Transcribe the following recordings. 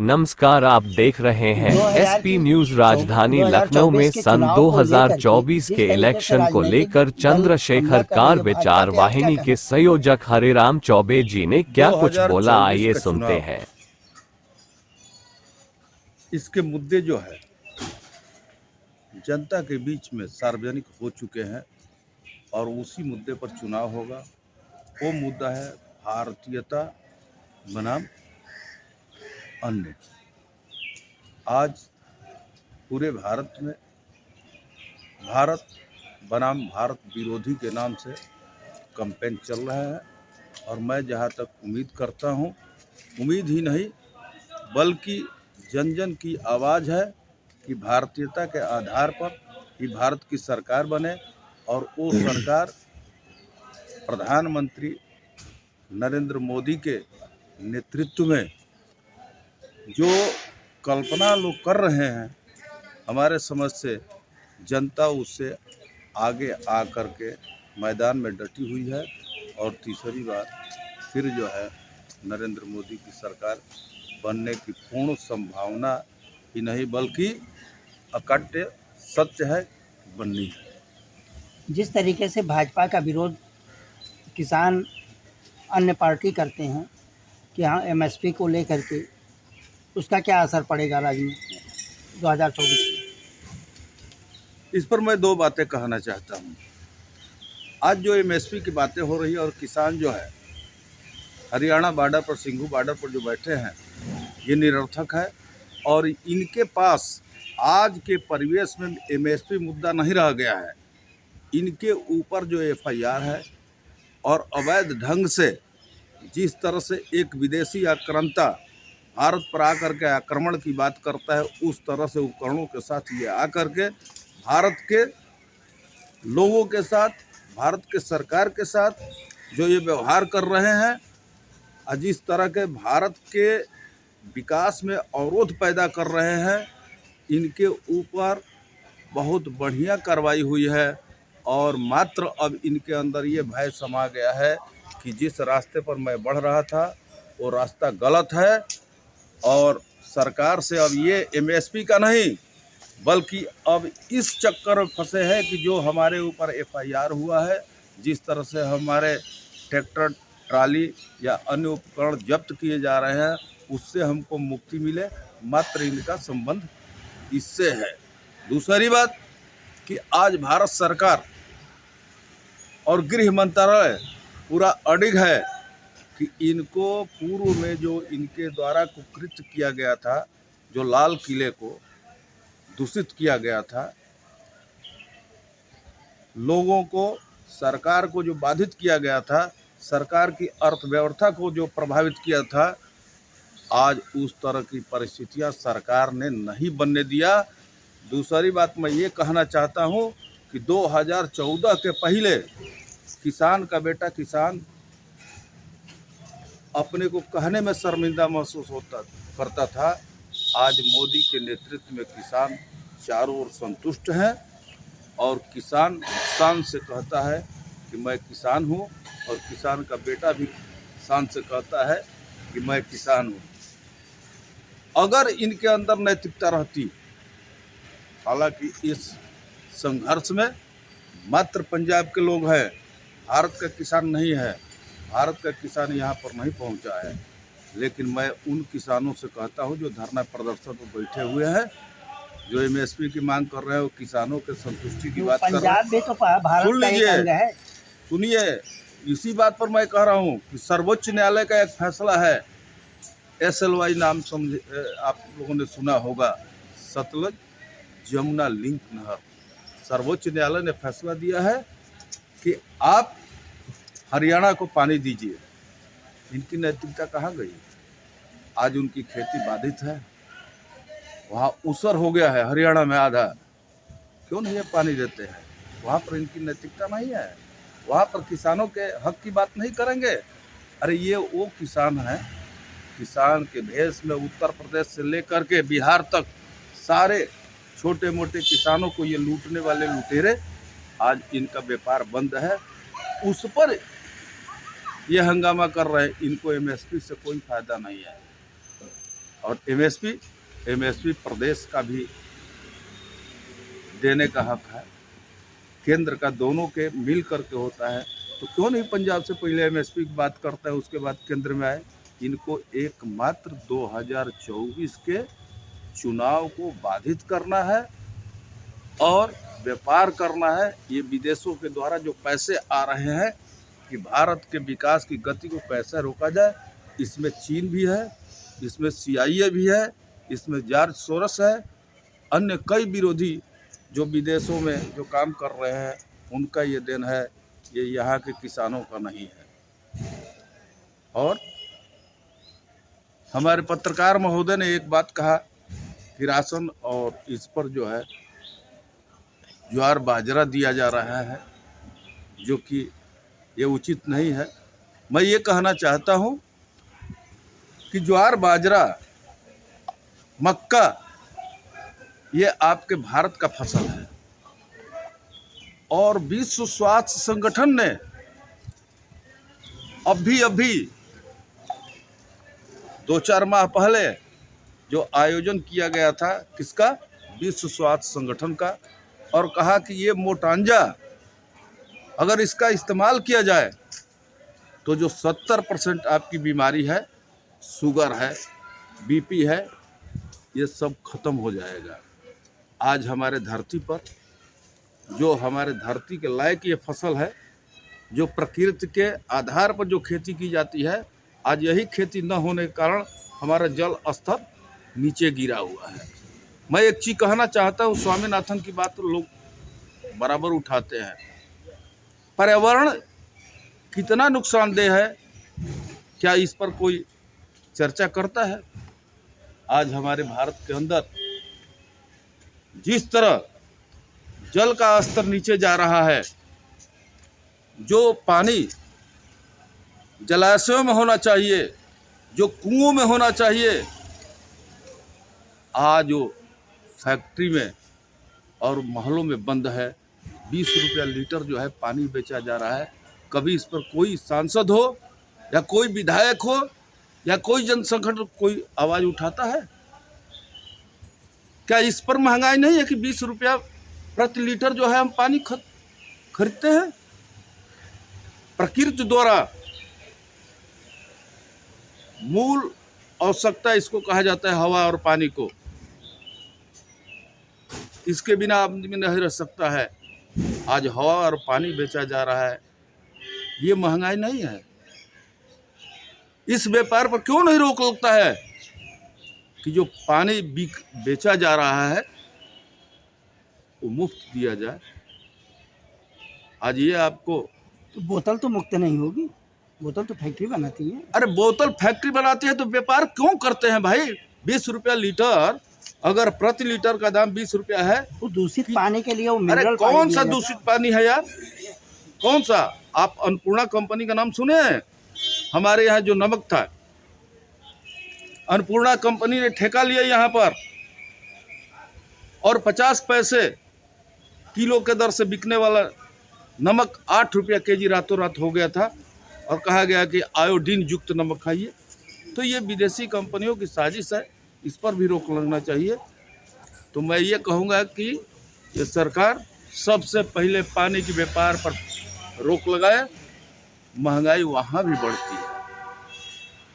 नमस्कार, आप देख रहे हैं एसपी न्यूज। राजधानी लखनऊ में सन 2024 के इलेक्शन को लेकर चंद्रशेखर कार विचार वाहिनी के संयोजक हरिराम चौबे जी ने क्या कुछ बोला, आइए सुनते हैं। इसके मुद्दे जो है जनता के बीच में सार्वजनिक हो चुके हैं और उसी मुद्दे पर चुनाव होगा। वो मुद्दा है भारतीयता बनाम अन्य। आज पूरे भारत में भारत बनाम भारत विरोधी के नाम से कैंपेन चल रहा है और मैं जहाँ तक उम्मीद करता हूँ, उम्मीद ही नहीं बल्कि जन जन की आवाज़ है कि भारतीयता के आधार पर ही भारत की सरकार बने और वो सरकार प्रधानमंत्री नरेंद्र मोदी के नेतृत्व में जो कल्पना लोग कर रहे हैं, हमारे समझ से जनता उससे आगे आ कर के मैदान में डटी हुई है और तीसरी बार फिर जो है नरेंद्र मोदी की सरकार बनने की पूर्ण संभावना ही नहीं बल्कि अकट्य सत्य है, बननी है। जिस तरीके से भाजपा का विरोध किसान अन्य पार्टी करते हैं कि हाँ एमएसपी को लेकर के, उसका क्या असर पड़ेगा राजनीति में 2024 में? इस पर मैं दो बातें कहना चाहता हूँ। आज जो एमएसपी की बातें हो रही है और किसान जो है हरियाणा बॉर्डर पर, सिंघू बॉर्डर पर जो बैठे हैं, ये निरर्थक है और इनके पास आज के परिवेश में एमएसपी मुद्दा नहीं रह गया है। इनके ऊपर जो एफआईआर है और अवैध ढंग से जिस तरह से एक विदेशी आक्रांता भारत पर आकर के आक्रमण की बात करता है, उस तरह से उपकरणों के साथ ये आकर के भारत के लोगों के साथ, भारत के सरकार के साथ जो ये व्यवहार कर रहे हैं, जिस तरह के भारत के विकास में अवरोध पैदा कर रहे हैं, इनके ऊपर बहुत बढ़िया कार्रवाई हुई है और मात्र अब इनके अंदर ये भय समा गया है कि जिस रास्ते पर मैं बढ़ रहा था वो रास्ता गलत है और सरकार से अब ये एमएसपी का नहीं बल्कि अब इस चक्कर में फंसे हैं कि जो हमारे ऊपर एफआईआर हुआ है, जिस तरह से हमारे ट्रैक्टर, ट्राली या अन्य उपकरण जब्त किए जा रहे हैं, उससे हमको मुक्ति मिले, मात्र इनका संबंध इससे है। दूसरी बात कि आज भारत सरकार और गृह मंत्रालय पूरा अडिग है कि इनको पूर्व में जो इनके द्वारा कुकृत्य किया गया था, जो लाल किले को दूषित किया गया था, लोगों को, सरकार को जो बाधित किया गया था, सरकार की अर्थव्यवस्था को जो प्रभावित किया था, आज उस तरह की परिस्थितियां सरकार ने नहीं बनने दिया। दूसरी बात मैं ये कहना चाहता हूँ कि 2014 के पहले किसान का बेटा किसान अपने को कहने में शर्मिंदा महसूस करता था। आज मोदी के नेतृत्व में किसान चारों ओर संतुष्ट हैं और किसान शान से कहता है कि मैं किसान हूँ और किसान का बेटा भी शान से कहता है कि मैं किसान हूँ। अगर इनके अंदर नैतिकता रहती, हालांकि इस संघर्ष में मात्र पंजाब के लोग हैं, भारत का किसान नहीं है, भारत का किसान यहाँ पर नहीं पहुँचा है, लेकिन मैं उन किसानों से कहता हूँ जो धरना प्रदर्शन पर बैठे हुए हैं, जो एमएसपी की मांग कर रहे हैं, वो किसानों के संतुष्टि की बात कर रहे हैं। भी तो भारत सुन का एक अंग लीजिए, है। सुनिए, इसी बात पर मैं कह रहा हूँ कि सर्वोच्च न्यायालय का एक फैसला है, SLY नाम समझे आप लोगों ने सुना होगा, सतलज जमुना लिंक नहर। सर्वोच्च न्यायालय ने फैसला दिया है कि आप हरियाणा को पानी दीजिए। इनकी नैतिकता कहाँ गई? आज उनकी खेती बाधित है, वहाँ ऊसर हो गया है हरियाणा में आधा, क्यों नहीं ये पानी देते हैं? वहाँ पर इनकी नैतिकता नहीं है, वहाँ पर किसानों के हक की बात नहीं करेंगे। अरे ये वो किसान हैं, किसान के भेष में उत्तर प्रदेश से लेकर के बिहार तक सारे छोटे मोटे किसानों को ये लूटने वाले लुटेरे, आज इनका व्यापार बंद है, उस पर ये हंगामा कर रहे हैं। इनको एमएसपी से कोई फायदा नहीं है। और एमएसपी प्रदेश का भी देने का हक है, केंद्र का, दोनों के मिल करके होता है। तो क्यों नहीं पंजाब से पहले एमएसपी की बात करता है, उसके बाद केंद्र में आए। इनको एकमात्र 2024 के चुनाव को बाधित करना है और व्यापार करना है। ये विदेशों के द्वारा जो पैसे आ रहे हैं कि भारत के विकास की गति को कैसे रोका जाए, इसमें चीन भी है, इसमें CIA भी है, इसमें जॉर्ज सोरस है, अन्य कई विरोधी जो विदेशों में जो काम कर रहे हैं, उनका ये देन है, ये यहाँ के किसानों का नहीं है। और हमारे पत्रकार महोदय ने एक बात कहा कि राशन और इस पर जो है ज्वार बाजरा दिया जा रहा है, जो कि ये उचित नहीं है। मैं ये कहना चाहता हूँ कि ज्वार बाजरा मक्का ये आपके भारत का फसल है और विश्व स्वास्थ्य संगठन ने अभी 2-4 माह पहले जो आयोजन किया गया था, किसका? विश्व स्वास्थ्य संगठन का, और कहा कि ये मोटांजा अगर इसका इस्तेमाल किया जाए तो जो 70% आपकी बीमारी है, शुगर है, BP है, ये सब खत्म हो जाएगा। आज हमारे धरती पर जो हमारे धरती के लायक ये फसल है, जो प्रकृति के आधार पर जो खेती की जाती है, आज यही खेती न होने के कारण हमारा जल स्तर नीचे गिरा हुआ है। मैं एक चीज़ कहना चाहता हूँ, स्वामीनाथन की बात तो लोग बराबर उठाते हैं। पर्यावरण कितना नुकसानदेह है, क्या इस पर कोई चर्चा करता है? आज हमारे भारत के अंदर जिस तरह जल का स्तर नीचे जा रहा है, जो पानी जलाशयों में होना चाहिए, जो कुओं में होना चाहिए, आज वो फैक्ट्री में और महलों में बंद है। 20 रुपया लीटर जो है पानी बेचा जा रहा है। कभी इस पर कोई सांसद हो या कोई विधायक हो या कोई जनसंगठन कोई आवाज़ उठाता है? क्या इस पर महंगाई नहीं है कि 20 रुपया प्रति लीटर जो है हम पानी खरीदते हैं? प्रकृति द्वारा मूल आवश्यकता इसको कहा जाता है, हवा और पानी को। इसके बिना आदमी नहीं रह सकता है। आज हवा और पानी बेचा जा रहा है, ये महंगाई नहीं है? इस व्यापार पर क्यों नहीं रोक लगता है कि जो पानी बेचा जा रहा है वो मुफ्त दिया जाए? आज ये आपको तो बोतल तो मुक्त नहीं होगी, बोतल तो फैक्ट्री बनाती है। अरे बोतल फैक्ट्री बनाती है तो व्यापार क्यों करते हैं भाई? 20 रुपया लीटर, अगर प्रति लीटर का दाम 20 रुपया है, वो दूषित पानी के लिए वो अरे मिनरल कौन सा दूषित पानी है यार? कौन सा? आप अन्नपूर्णा कंपनी का नाम सुने हैं? हमारे यहाँ जो नमक था, अन्नपूर्णा कंपनी ने ठेका लिया यहाँ पर और 50 पैसे किलो के दर से बिकने वाला नमक 8 रुपया केजी रातों रात हो गया था और कहा गया कि आयोडीन युक्त नमक खाइए। तो ये विदेशी कंपनियों की साजिश है, इस पर भी रोक लगना चाहिए। तो मैं ये कहूँगा कि ये सरकार सबसे पहले पानी के व्यापार पर रोक लगाए, महंगाई वहाँ भी बढ़ती है।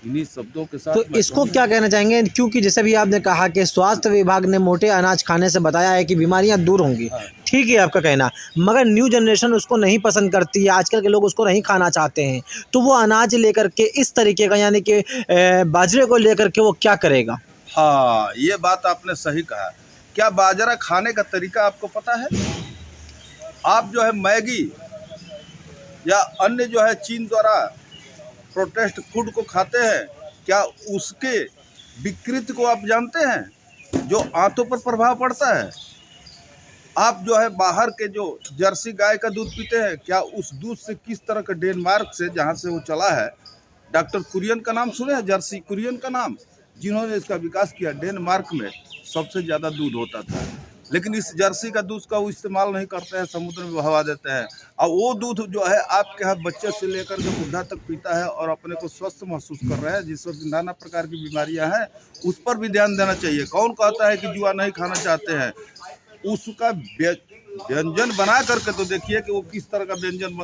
इन्हीं शब्दों के साथ तो इसको क्या कहना चाहेंगे? क्योंकि जैसे भी आपने कहा कि स्वास्थ्य विभाग ने मोटे अनाज खाने से बताया है कि बीमारियां दूर होंगी, ठीक है आपका कहना, मगर न्यू जनरेशन उसको नहीं पसंद करती है, आजकल के लोग उसको नहीं खाना चाहते हैं। तो वो अनाज लेकर के इस तरीके का, यानी कि बाजरे को लेकर के वो क्या करेगा? हाँ, ये बात आपने सही कहा। क्या बाजरा खाने का तरीका आपको पता है? आप जो है मैगी या अन्य जो है चीन द्वारा प्रोटेस्ट फूड को खाते हैं, क्या उसके विकृति को आप जानते हैं? जो आंतों पर प्रभाव पड़ता है। आप जो है बाहर के जो जर्सी गाय का दूध पीते हैं, क्या उस दूध से किस तरह का, डेनमार्क से जहाँ से वो चला है, डॉक्टर कुरियन का नाम सुने हैं? जर्सी कुरियन का नाम, जिन्होंने इसका विकास किया। डेनमार्क में सबसे ज़्यादा दूध होता था लेकिन इस जर्सी का दूध का वो इस्तेमाल नहीं करते हैं, समुद्र में बहवा देते हैं। और वो दूध जो है आपके यहाँ बच्चे से लेकर के बुढ़ा तक पीता है और अपने को स्वस्थ महसूस कर रहे हैं, जिस वक्त नाना प्रकार की बीमारियां हैं उस पर भी ध्यान देना चाहिए। कौन कहता है कि जुआ नहीं खाना चाहते हैं, उसका व्यंजन बना करके तो देखिए कि वो किस तरह का व्यंजन